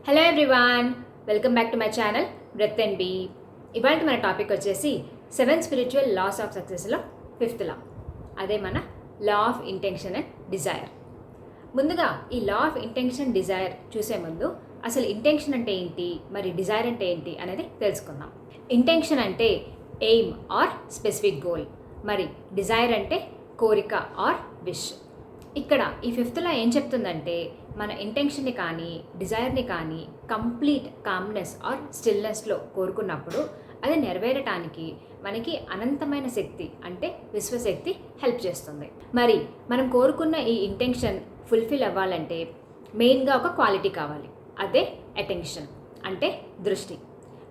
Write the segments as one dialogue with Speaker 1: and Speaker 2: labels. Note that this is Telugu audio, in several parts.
Speaker 1: Hello everyone, welcome back to my channel Breathe and Be. ఇవాళ మన టాపిక్ వచ్చేసి 7 స్పిరిచువల్ లాస్ ఆఫ్ సక్సెస్లో 5th లా, అదే మన law of intention and desire. ముందుగా ఈ లా ఆఫ్ ఇంటెన్షన్ డిజైర్ చూసే ముందు అసలు ఇంటెన్షన్ అంటే ఏంటి, మరి డిజైర్ అంటే ఏంటి అనేది తెలుసుకుందాం. ఇంటెన్షన్ అంటే ఎయిమ్ ఆర్ స్పెసిఫిక్ గోల్, మరి డిజైర్ అంటే కోరిక ఆర్ విష్. ఇక్కడ ఈ 5th లా ఏం చెప్తుందంటే మన ఇంటెన్షన్ని కానీ డిజైర్ని కానీ కంప్లీట్ కామ్నెస్ ఆర్ స్టిల్నెస్లో కోరుకున్నప్పుడు అది నెరవేరటానికి మనకి అనంతమైన శక్తి అంటే విశ్వశక్తి హెల్ప్ చేస్తుంది. మరి మనం కోరుకున్న ఈ ఇంటెన్షన్ ఫుల్ఫిల్ అవ్వాలంటే మెయిన్గా ఒక క్వాలిటీ కావాలి, అదే అటెన్షన్ అంటే దృష్టి.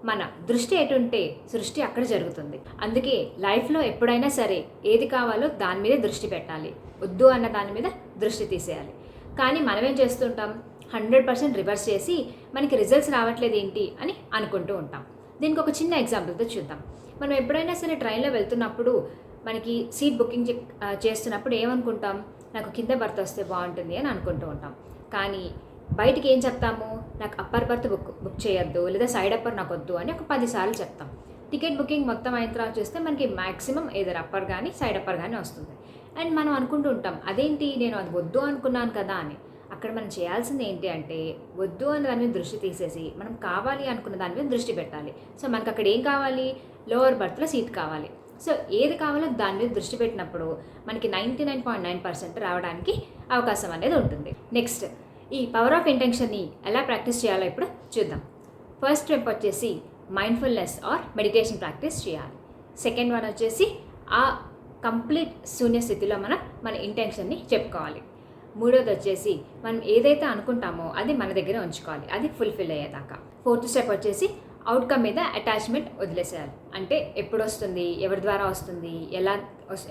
Speaker 1: మన దృష్టి ఎటుంటే సృష్టి అక్కడ జరుగుతుంది. అందుకే లైఫ్లో ఎప్పుడైనా సరే ఏది కావాలో దాని మీద దృష్టి పెట్టాలి, వద్దు అన్న దాని మీద దృష్టి తీసేయాలి. కానీ మనమేం చేస్తుంటాం, 100% రివర్స్ చేసి మనకి రిజల్ట్స్ రావట్లేదు ఏంటి అని అనుకుంటూ ఉంటాం. దీనికి ఒక చిన్న ఎగ్జాంపుల్తో చూద్దాం. మనం ఎప్పుడైనా సరే ట్రైన్లో వెళ్తున్నప్పుడు మనకి సీట్ బుకింగ్ చేస్తున్నప్పుడు ఏమనుకుంటాం, నాకు కింద బర్త్ వస్తే బాగుంటుంది అని అనుకుంటూ ఉంటాం. కానీ బయటికి ఏం చెప్తాము, నాకు అప్పర్ బర్త్ బుక్ చేయొద్దు లేదా సైడ్ అప్పర్ నాకు వద్దు అని ఒక 10 సార్లు చెప్తాం. టికెట్ బుకింగ్ మొత్తం అయిన తర్వాత చూస్తే మనకి మ్యాక్సిమం ఏదర్ అప్పర్ కానీ సైడ్ అప్పర్ కానీ వస్తుంది. అండ్ మనం అనుకుంటూ ఉంటాం, అదేంటి నేను అది వద్దు అనుకున్నాను కదా అని. అక్కడ మనం చేయాల్సింది ఏంటి అంటే వద్దు అన్న దాని మీద దృష్టి తీసేసి మనం కావాలి అనుకున్న దాని మీద దృష్టి పెట్టాలి. సో మనకు అక్కడ ఏం కావాలి, లోవర్ బర్త్లో సీట్ కావాలి. సో ఏది కావాలో దాని మీద దృష్టి పెట్టినప్పుడు మనకి 99.9% రావడానికి అవకాశం అనేది ఉంటుంది. నెక్స్ట్, ఈ పవర్ ఆఫ్ ఇంటెన్షన్ని ఎలా ప్రాక్టీస్ చేయాలో ఇప్పుడు చూద్దాం. ఫస్ట్ స్టెప్ వచ్చేసి మైండ్ఫుల్నెస్ ఆర్ మెడిటేషన్ ప్రాక్టీస్ చేయాలి. సెకండ్ వన్ వచ్చేసి ఆ కంప్లీట్ శూన్య స్థితిలో మనం మన ఇంటెన్షన్ని చెప్పుకోవాలి. మూడోది వచ్చేసి మనం ఏదైతే అనుకుంటామో అది మన దగ్గర ఉంచుకోవాలి, అది ఫుల్ఫిల్ అయ్యేదాకా. ఫోర్త్ స్టెప్ వచ్చేసి అవుట్కమ్ మీద అటాచ్మెంట్ వదిలేసేయాలి. అంటే ఎప్పుడు వస్తుంది, ఎవరి ద్వారా వస్తుంది,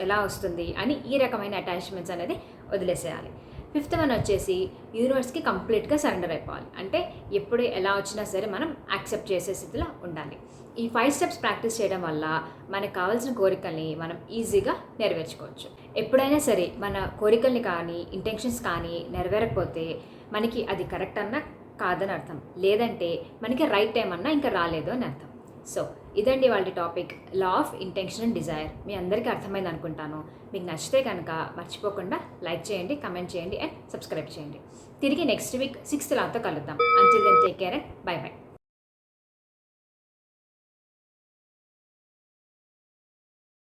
Speaker 1: ఎలా వస్తుంది అని ఈ రకమైన అటాచ్మెంట్స్ అనేది వదిలేసేయాలి. ఫిఫ్త్ వన్ వచ్చేసి యూనివర్స్కి కంప్లీట్గా సరెండర్ అయిపోవాలి. అంటే ఎప్పుడు ఎలా వచ్చినా సరే మనం యాక్సెప్ట్ చేసే స్థితిలో ఉండాలి. ఈ 5 స్టెప్స్ ప్రాక్టీస్ చేయడం వల్ల మనకు కావాల్సిన కోరికల్ని మనం ఈజీగా నెరవేర్చుకోవచ్చు. ఎప్పుడైనా సరే మన కోరికల్ని కానీ ఇంటెన్షన్స్ కానీ నెరవేరకపోతే మనకి అది కరెక్ట్ అన్నా కాదని అర్థం, లేదంటే మనకి రైట్ టైం అన్నా ఇంకా రాలేదు అని అర్థం. సో ఇదండి వాళ్ళ topic, law of intention and desire. మీ అందరికీ అర్థమైంది అనుకుంటాను. మీకు నచ్చితే కనుక మర్చిపోకుండా లైక్ చేయండి, కమెంట్ చేయండి అండ్ సబ్స్క్రైబ్ చేయండి. తిరిగి నెక్స్ట్ వీక్ 6th లాతో కలుద్దాం. Until then take care and bye by.